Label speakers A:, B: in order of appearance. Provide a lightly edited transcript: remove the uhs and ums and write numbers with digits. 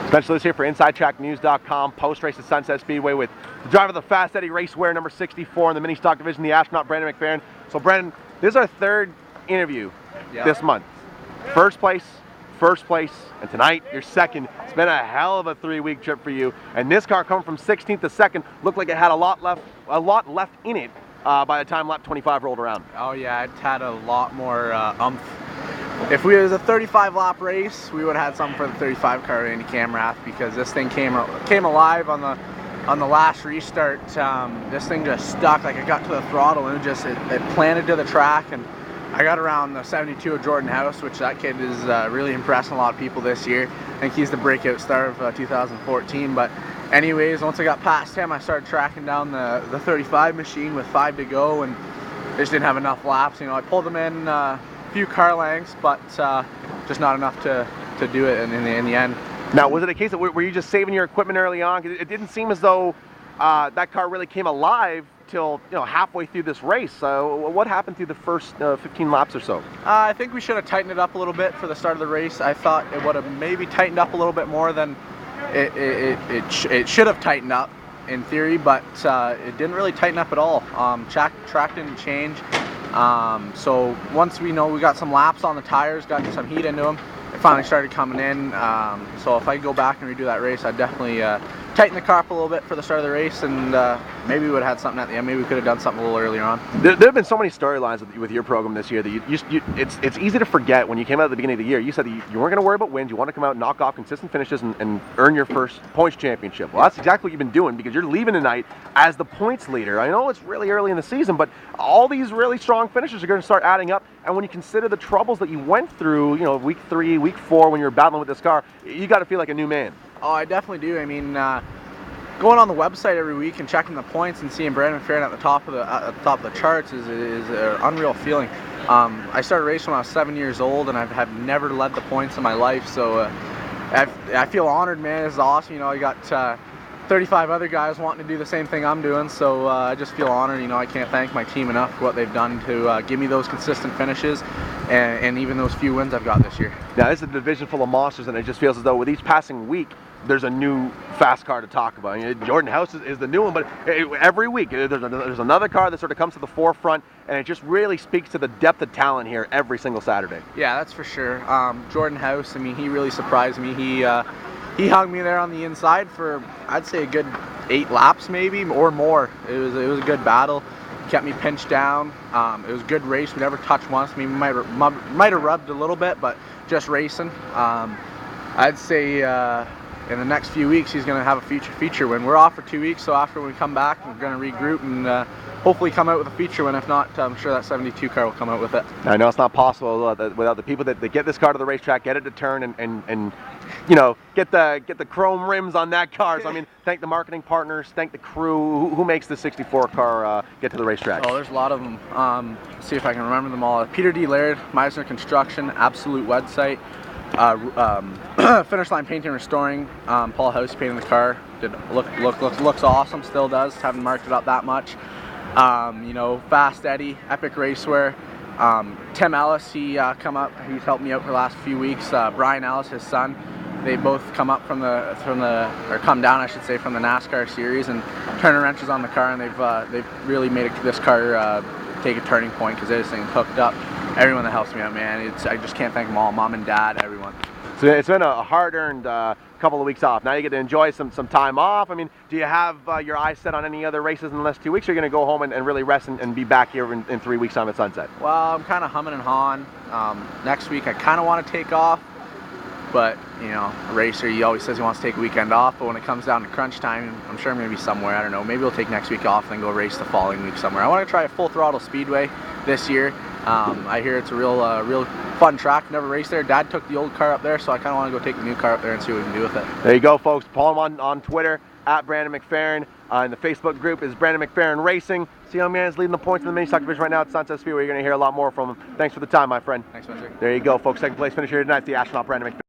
A: Spencer Lewis here for InsideTrackNews.com. Post-race at Sunset Speedway with the driver of the Fast Eddie Raceware, number 64 in the mini stock division, the Astronaut, Brandon McFerran. So Brandon, this is our third interview this month. First place, and tonight you're second. It's been a hell of a 3-week trip for you. And this car coming from 16th to 2nd looked like it had a lot left in it by the time lap 25 rolled around.
B: Oh yeah, it had a lot more umph. If it was a 35 lap race, we would have had something for the 35 car Andy Camrath, because this thing came alive on the last restart. This thing just stuck, like it got to the throttle and it planted to the track. And I got around the 72 of Jordan House, which that kid is really impressing a lot of people this year. I think he's the breakout star of 2014. But anyways, once I got past him, I started tracking down the 35 machine with 5 to go, and just didn't have enough laps. You know, I pulled them in a few car lengths, but just not enough to do it in the end.
A: Now, was it a case of were you just saving your equipment early on? 'Cause it didn't seem as though that car really came alive till halfway through this race. What happened through the first 15 laps or so?
B: I think we should have tightened it up a little bit for the start of the race. I thought it would have maybe tightened up a little bit more than it should have tightened up in theory, but it didn't really tighten up at all. Track didn't change. So once we got some laps on the tires, got some heat into them, it finally started coming in. So if I go back and redo that race, I'd definitely tighten the car up a little bit for the start of the race, and maybe we would have had something at the end. Maybe we could have done something a little earlier on.
A: There have been so many storylines with your program this year that it's easy to forget. When you came out at the beginning of the year, you said that you weren't going to worry about wins. You want to come out and knock off consistent finishes and earn your first points championship. Well, that's exactly what you've been doing, because you're leaving tonight as the points leader. I know it's really early in the season, but all these really strong finishes are going to start adding up. And when you consider the troubles that you went through, week 3, week 4, when you were battling with this car, you got to feel like a new man.
B: Oh, I definitely do. I mean, going on the website every week and checking the points and seeing Brandon McFerran at the top of the charts is an unreal feeling. I started racing when I was 7 years old, and I have never led the points in my life. So I feel honored, man. This is awesome. I got 35 other guys wanting to do the same thing I'm doing, so I just feel honored. I can't thank my team enough for what they've done to give me those consistent finishes and even those few wins I've got this year.
A: Now, this is a division full of monsters, and it just feels as though with each passing week, there's a new fast car to talk about. Jordan House is the new one, but every week there's another car that sort of comes to the forefront, and it just really speaks to the depth of talent here every single Saturday.
B: Yeah, that's for sure. Jordan House, I mean, he really surprised me. He hung me there on the inside for, I'd say, a good 8 laps maybe, or more. It was a good battle. Kept me pinched down. It was a good race. We never touched once. I mean, we might have rubbed a little bit, but just racing. I'd say in the next few weeks he's going to have a feature win. We're off for 2 weeks, so after we come back, we're going to regroup and hopefully come out with a feature win. If not, I'm sure that 72 car will come out with it.
A: I know it's not possible without the people that get this car to the racetrack, get it to turn, and get the chrome rims on that car. So I mean, thank the marketing partners, thank the crew who makes the 64 car get to the racetrack.
B: Oh, there's a lot of them. See if I can remember them all. Peter D. Laird, Meisner Construction, Absolute Website, Finish Line Painting and Restoring, Paul House painting the car. Looks awesome, still does. Haven't marked it up that much. Fast Eddie, Epic Raceware. Tim Ellis, he's helped me out for the last few weeks. Brian Ellis, his son, they both come up come down, I should say, from the NASCAR series and turning wrenches on the car, and they've really made this car take a turning point, because this thing's hooked up. Everyone that helps me out, man, I just can't thank them all. Mom and Dad, everyone.
A: So it's been a hard-earned couple of weeks off. Now you get to enjoy some time off. I mean, do you have your eyes set on any other races in the next 2 weeks, or are you going to go home and really rest and be back here in 3 weeks' time at Sunset?
B: Well, I'm kind of humming and hawing. Next week I kind of want to take off, but a racer, he always says he wants to take a weekend off, but when it comes down to crunch time, I'm sure I'm going to be somewhere. I don't know, maybe we'll take next week off and then go race the following week somewhere. I want to try a full throttle Speedway this year. I hear it's a real fun track. Never raced there. Dad took the old car up there, so I kind of want to go take the new car up there and see what we can do with it.
A: There you go, folks. Follow him on Twitter at Brandon McFerran. And the Facebook group is Brandon McFerran Racing. See how man's leading the points in the mini stock division right now at Sunset Speedway. You're going to hear a lot more from him. Thanks for the time, my friend.
B: Thanks, Spencer.
A: There you go, folks. Second place finisher tonight, the Astronaut, Brandon McFerran.